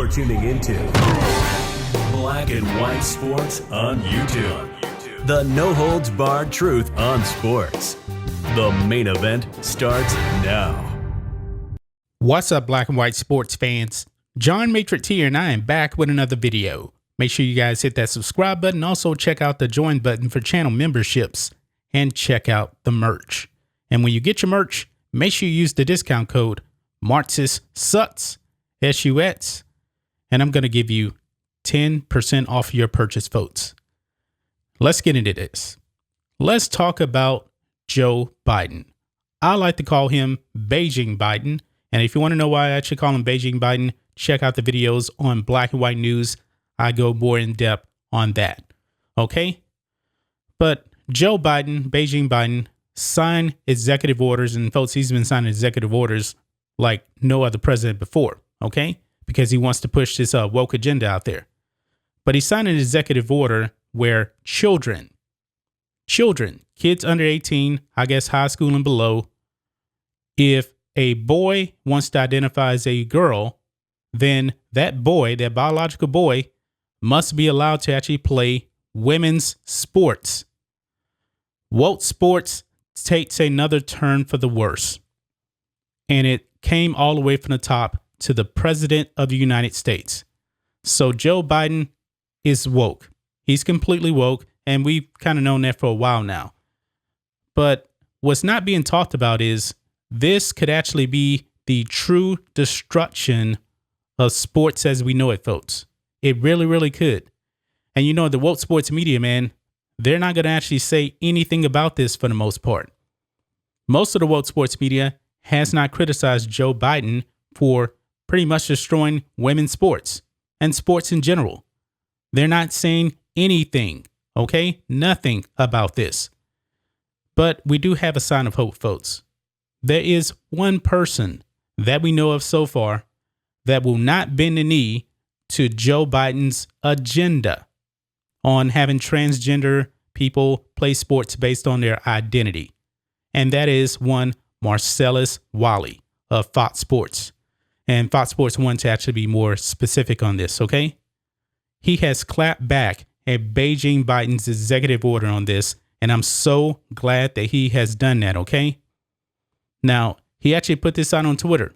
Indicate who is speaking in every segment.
Speaker 1: You're tuning into Black and White Sports on YouTube. The no-holds-barred truth on sports. The main event starts now.
Speaker 2: What's up, Black and White sports fans? John Matrix here, and I am back with another video. Make sure you guys hit that subscribe button. Also, check out the join button for channel memberships and check out the merch. And when you get your merch, make sure you use the discount code Marcellus S-U-X, and I'm going to give you 10% off your purchase votes. Let's get into this. Let's talk about Joe Biden. I like to call him Beijing Biden. And if you want to know why I actually call him Beijing Biden, check out the videos on Black and White News. I go more in depth on that. Okay? But Joe Biden, Beijing Biden, signed executive orders, and folks, he's been signing executive orders like no other president before. Okay? Because he wants to push this woke agenda out there. But he signed an executive order where children, kids under 18, I guess high school and below, if a boy wants to identify as a girl, then that boy, that biological boy, must be allowed to actually play women's sports. Woke sports takes another turn for the worse. And it came all the way from the top to the president of the United States. So Joe Biden is woke. He's completely woke, and we've kind of known that for a while now. But what's not being talked about is this could actually be the true destruction of sports as we know it, folks. It really, really could. And you know, the woke sports media, man, they're not going to actually say anything about this for the most part. Most of the woke sports media has not criticized Joe Biden for pretty much destroying women's sports and sports in general. They're not saying anything, okay? Nothing about this. But we do have a sign of hope, folks. There is one person that we know of so far that will not bend the knee to Joe Biden's agenda on having transgender people play sports based on their identity. And that is one Marcellus Wiley of Fox Sports. And Fox Sports wants to actually be more specific on this, okay? He has clapped back at Beijing Biden's executive order on this, and I'm so glad that he has done that, okay? Now, he actually put this out on Twitter,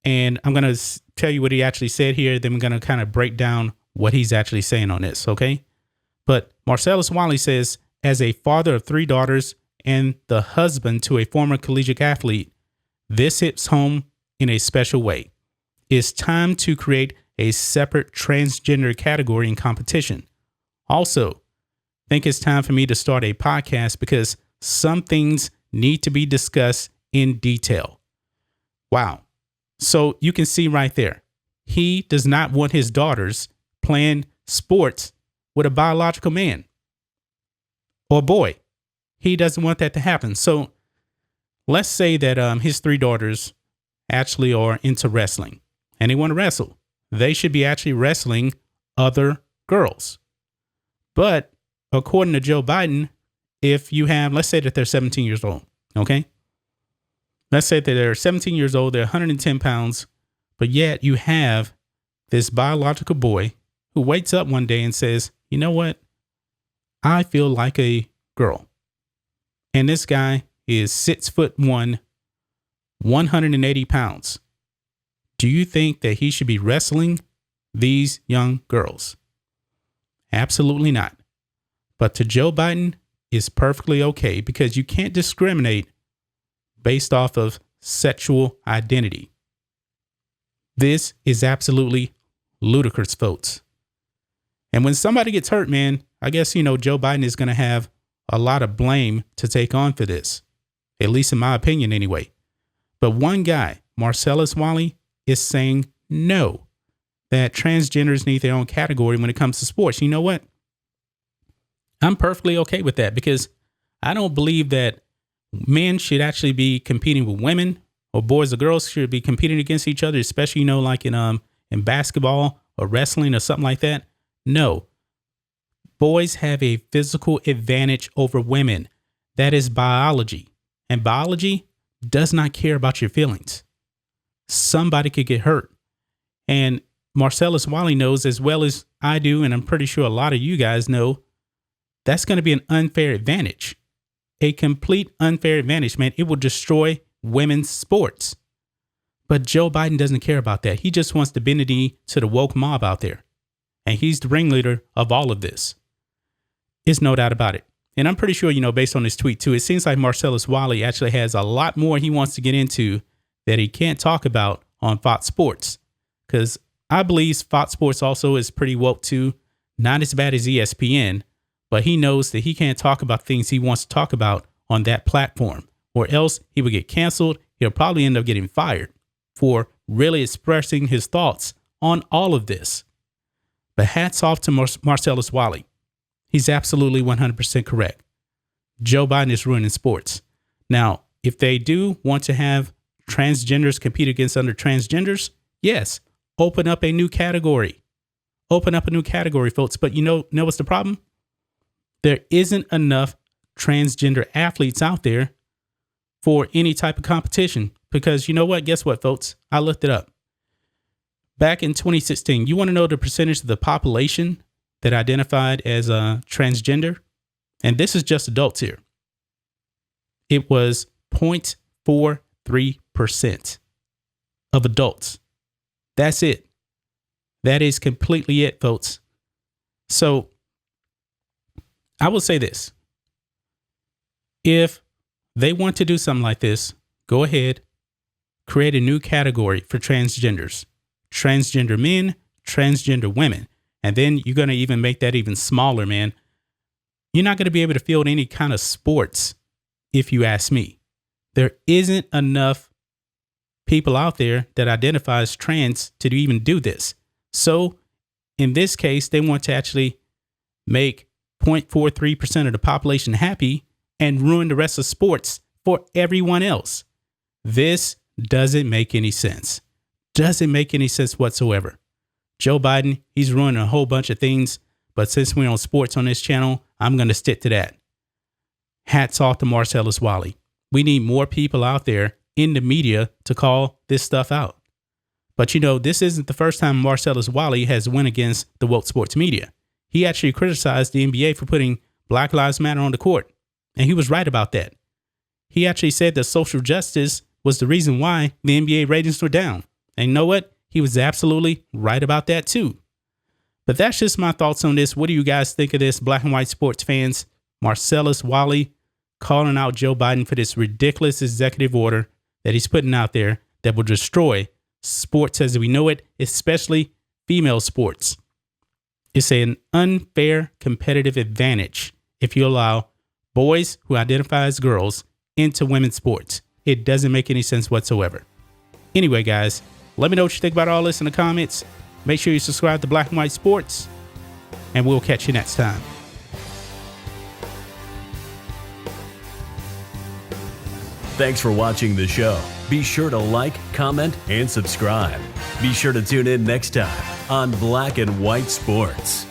Speaker 2: and I'm going to tell you what he actually said here. Then we're going to kind of break down what he's actually saying on this, okay? But Marcellus Wiley says, as a father of 3 daughters and the husband to a former collegiate athlete, this hits home in a special way. It's time to create a separate transgender category in competition. Also, I think it's time for me to start a podcast because some things need to be discussed in detail. Wow. So you can see right there, he does not want his daughters playing sports with a biological man or boy. He doesn't want that to happen. So let's say that his 3 daughters actually are into wrestling and they want to wrestle. They should be actually wrestling other girls. But according to Joe Biden, if you have, let's say that they're 17 years old, okay? Let's say that they're 17 years old, they're 110 pounds, but yet you have this biological boy who wakes up one day and says, you know what? I feel like a girl. And this guy is 6'1", 180 pounds. Do you think that he should be wrestling these young girls? Absolutely not. But to Joe Biden, it's perfectly okay because you can't discriminate based off of sexual identity. This is absolutely ludicrous, folks. And when somebody gets hurt, man, I guess, you know, Joe Biden is going to have a lot of blame to take on for this, at least in my opinion anyway. But one guy, Marcellus Wiley, is saying no, that transgenders need their own category when it comes to sports. You know what? I'm perfectly okay with that because I don't believe that men should actually be competing with women or boys or girls should be competing against each other, especially, you know, like in basketball or wrestling or something like that. No. Boys have a physical advantage over women. That is biology. And biology does not care about your feelings. Somebody could get hurt. And Marcellus Wiley knows as well as I do, and I'm pretty sure a lot of you guys know, that's going to be an unfair advantage. A complete unfair advantage, man. It will destroy women's sports. But Joe Biden doesn't care about that. He just wants to bend the knee to the woke mob out there. And he's the ringleader of all of this. There's no doubt about it. And I'm pretty sure, based on this tweet too, it seems like Marcellus Wiley actually has a lot more he wants to get into that he can't talk about on Fox Sports. Because I believe Fox Sports also is pretty woke too. Not as bad as ESPN, but he knows that he can't talk about things he wants to talk about on that platform, or else he will get canceled. He'll probably end up getting fired for really expressing his thoughts on all of this. But hats off to Marcellus Wiley. He's absolutely 100% correct. Joe Biden is ruining sports. Now, if they do want to have transgenders compete against other transgenders, yes, open up a new category. Open up a new category, folks. But know what's the problem? There isn't enough transgender athletes out there for any type of competition. Because you know what? Guess what, folks? I looked it up. Back in 2016, you want to know the percentage of the population that identified as transgender? And this is just adults here. It was 0.43% of adults. That's it. That is completely it, folks. So I will say this. If they want to do something like this, go ahead, create a new category for transgenders. Transgender men, transgender women. And then you're going to even make that even smaller, man. You're not going to be able to field any kind of sports, if you ask me. There isn't enough people out there that identify as trans to even do this. So in this case, they want to actually make 0.43% of the population happy and ruin the rest of sports for everyone else. This doesn't make any sense. Doesn't make any sense whatsoever. Joe Biden, he's ruining a whole bunch of things, but since we're on sports on this channel, I'm going to stick to that. Hats off to Marcellus Wiley. We need more people out there in the media to call this stuff out. But this isn't the first time Marcellus Wiley has went against the woke sports media. He actually criticized the NBA for putting Black Lives Matter on the court, and he was right about that. He actually said that social justice was the reason why the NBA ratings were down. And you know what? He was absolutely right about that too. But that's just my thoughts on this. What do you guys think of this, black and white sports fans? Marcellus Wiley calling out Joe Biden for this ridiculous executive order that he's putting out there that will destroy sports as we know it, especially female sports. It's an unfair competitive advantage if you allow boys who identify as girls into women's sports. It doesn't make any sense whatsoever. Anyway, guys, let me know what you think about all this in the comments. Make sure you subscribe to Black and White Sports, and we'll catch you next time.
Speaker 1: Thanks for watching the show. Be sure to like, comment, and subscribe. Be sure to tune in next time on Black and White Sports.